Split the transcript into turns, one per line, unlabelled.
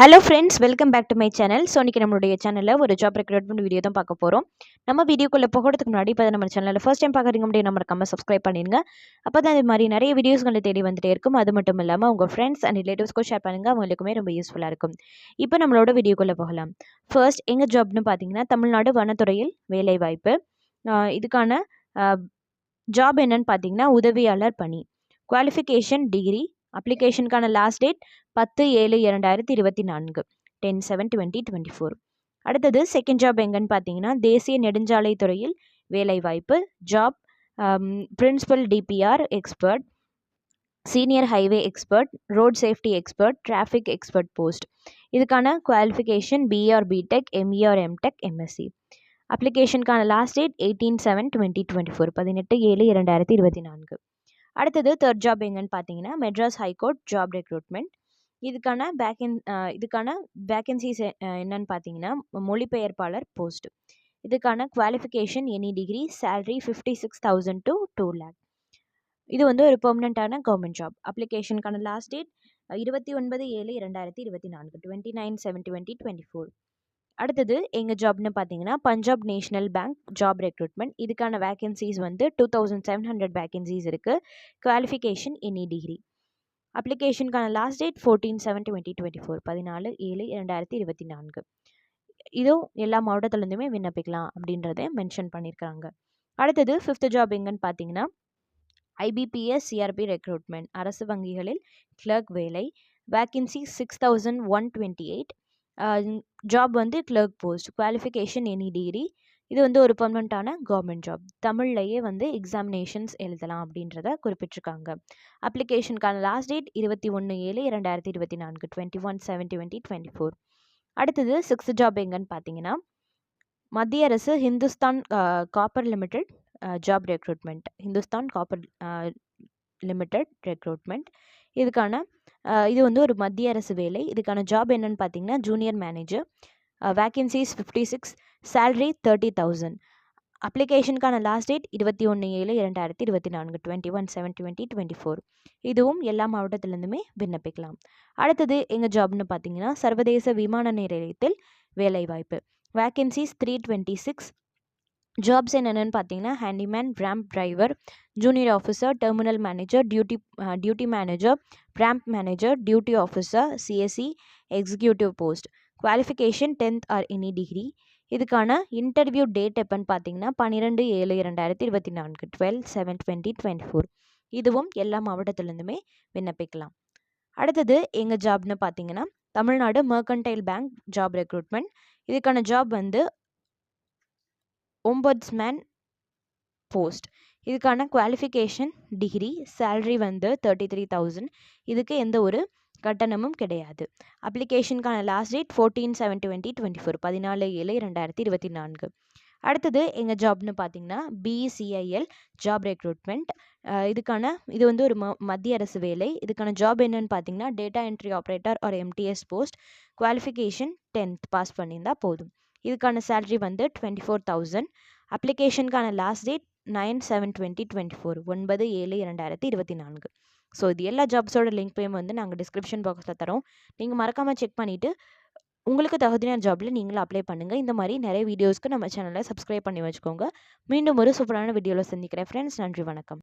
Hello friends, welcome back to my channel. So இன்றைக்கி நம்மளுடைய சேனலில் ஒரு ஜாப் ரெக்ரூட்மெண்ட் வீடியோ தான் பார்க்க போகிறோம். நம்ம வீடியோக்குள்ளே போகிறதுக்கு முன்னாடி இப்போ நம்ம சேனலில் ஃபர்ஸ்ட் டைம் பார்க்குறீங்க அப்படின்னா மறக்காம சப்ஸ்கிரைப் பண்ணிடுங்க. அப்போ தான் இது மாதிரி நிறைய வீடியோஸ்களை தேடி வந்துட்டே இருக்கும். அது மட்டும் இல்லாமல் உங்கள் ஃப்ரெண்ட்ஸ் அண்ட் ரிலேட்டிவ்ஸ்க்கும் ஷேர் பண்ணுங்கள், அவங்களுக்குமே ரொம்ப யூஸ்ஃபுல்லாக இருக்கும். இப்போ நம்மளோட வீடியோக்குள்ளே போகலாம். ஃபர்ஸ்ட் எங்கள் ஜாப்னு பார்த்தீங்கன்னா தமிழ்நாடு வனத்துறையில் வேலைவாய்ப்பு. இதுக்கான ஜாப் என்னன்னு பார்த்தீங்கன்னா உதவியாளர் பணி. Qualification degree. அப்ளிகேஷனுக்கான லாஸ்ட் டேட் 10/7/2024 10/7/2024. அடுத்தது செகண்ட் ஜாப் எங்கன்னு பார்த்தீங்கன்னா தேசிய நெடுஞ்சாலை துறையில் வேலைவாய்ப்பு. Job principal DPR expert, senior highway expert, road safety expert, traffic expert post. இதுக்கான qualification B or BTech, ME or MTech, MSc. அப்ளிகேஷனுக்கான லாஸ்ட் டேட் 18/7/2024 18/7/2024. அடுத்தது தேர்ட் ஜாப் எங்கன்னு பார்த்தீங்கன்னா மெட்ராஸ் ஹைகோர்ட் ஜாப் ரெக்ரூட்மெண்ட். இதுக்கான வேக்கன்சிஸ் என்னன்னு பார்த்தீங்கன்னா மொழிபெயர்ப்பாளர் போஸ்ட். இதுக்கான qualification any degree, salary 56,000 to 2 lakh. இது வந்து ஒரு பெர்மனண்ட்டான கவர்மெண்ட் ஜாப். அப்ளிகேஷனுக்கான லாஸ்ட் டேட் 29/7/2024 29/7/2024. அடுத்தது எங்கள் ஜாப்னு பார்த்தீங்கன்னா Punjab national bank job recruitment. இதுக்கான வேக்கன்சிஸ் வந்து 2700 வேக்கன்சிஸ் இருக்குது. Qualification any degree. அப்ளிகேஷனுக்கான லாஸ்ட் டேட் 14/7/2024 14/7/2024. இதுவும் எல்லா மாவட்டத்துலேருந்துமே விண்ணப்பிக்கலாம் அப்படின்றத மென்ஷன் பண்ணியிருக்காங்க. அடுத்தது ஃபிஃப்த் ஜாப் எங்கன்னு பார்த்தீங்கன்னா ஐபிபிஎஸ் சிஆர்பி ரெக்ரூட்மெண்ட். அரசு வங்கிகளில் கிளர்க் வேலை. வேக்கன்சி 6128. ஜாப் வந்து clerk post. Qualification any degree. இது வந்து ஒரு பெர்மனண்ட்டான கவர்மெண்ட் ஜாப். தமிழ்லையே வந்து எக்ஸாமினேஷன்ஸ் எழுதலாம் அப்படின்றத குறிப்பிட்டிருக்காங்க. அப்ளிகேஷனுக்கான லாஸ்ட் டேட் 21/7/2024 21/7/2024. அடுத்தது சிக்ஸ்த் ஜாப் எங்கன்னு பார்த்தீங்கன்னா மத்திய அரசு Hindustan copper limited job recruitment. Hindustan copper limited recruitment. இதுக்கான இது வந்து ஒரு மத்திய அரசு வேலை. இதுக்கான ஜாப் என்னன்னு பார்த்தீங்கன்னா ஜூனியர் மேனேஜர். Vacancies 56, salary 30,000. அப்ளிகேஷனுக்கான லாஸ்ட் டேட் 21/7/2024 21/7/2024. இதுவும் எல்லா மாவட்டத்திலேருந்துமே விண்ணப்பிக்கலாம். அடுத்தது எங்கள் ஜாப்னு பார்த்தீங்கன்னா சர்வதேச விமான நிலையத்தில் வேலைவாய்ப்பு. வேக்கன்சிஸ் 326. ஜாப்ஸ் என்னென்னு பார்த்தீங்கன்னா handyman, ramp driver, junior officer, terminal manager, duty manager, ramp manager, duty officer, CSC, executive post. Qualification 10th or any degree. இதுக்கான இன்டர்வியூ டேட் எப்போன்னு பார்த்தீங்கன்னா 12/7/2024 12/7/2024. இதுவும் எல்லா மாவட்டத்திலேருந்துமே விண்ணப்பிக்கலாம். அடுத்தது எங்கள் ஜாப்னு பார்த்தீங்கன்னா Tamil Nadu mercantile bank job recruitment. இதுக்கான ஜாப் வந்து ஒம்பட்ஸ்மேன் போஸ்ட். இதுக்கான குவாலிஃபிகேஷன் டிகிரி, சேலரி வந்து 33,000. இதுக்கு எந்த ஒரு கட்டணமும் கிடையாது. அப்ளிகேஷனுக்கான லாஸ்ட் டேட் 14/7/2024 14/7/2024. அடுத்தது எங்கள் ஜாப்னு பார்த்தீங்கன்னா பிஇசிஐஎல் ஜாப் ரெக்ரூட்மெண்ட். இது வந்து ஒரு மத்திய அரசு வேலை. இதுக்கான ஜாப் என்னன்னு பார்த்தீங்கன்னா data entry operator or MTS post. Qualification 10th pass பண்ணியிருந்தால் போதும். இதுக்கான சேலரி வந்து 24,000. அப்ளிகேஷனுக்கான லாஸ்ட் டேட் 9/7/2024 9/7/2024. ஸோ இது எல்லா ஜாப்ஸோட லிங்க்லையும் வந்து நாங்கள் டிஸ்கிரிப்ஷன் பாக்ஸில் தரோம். நீங்கள் மறக்காமல் செக் பண்ணிவிட்டு உங்களுக்கு தகுதியான ஜாப்பில் நீங்களும் அப்ளை பண்ணுங்கள். இந்த மாதிரி நிறைய வீடியோஸ்க்கு நம்ம சேனலை சப்ஸ்கிரைப் பண்ணி வச்சுக்கோங்க. மீண்டும் ஒரு சூப்பரான வீடியோவில் சந்திக்கிறேன் ஃப்ரெண்ட்ஸ். நன்றி, வணக்கம்.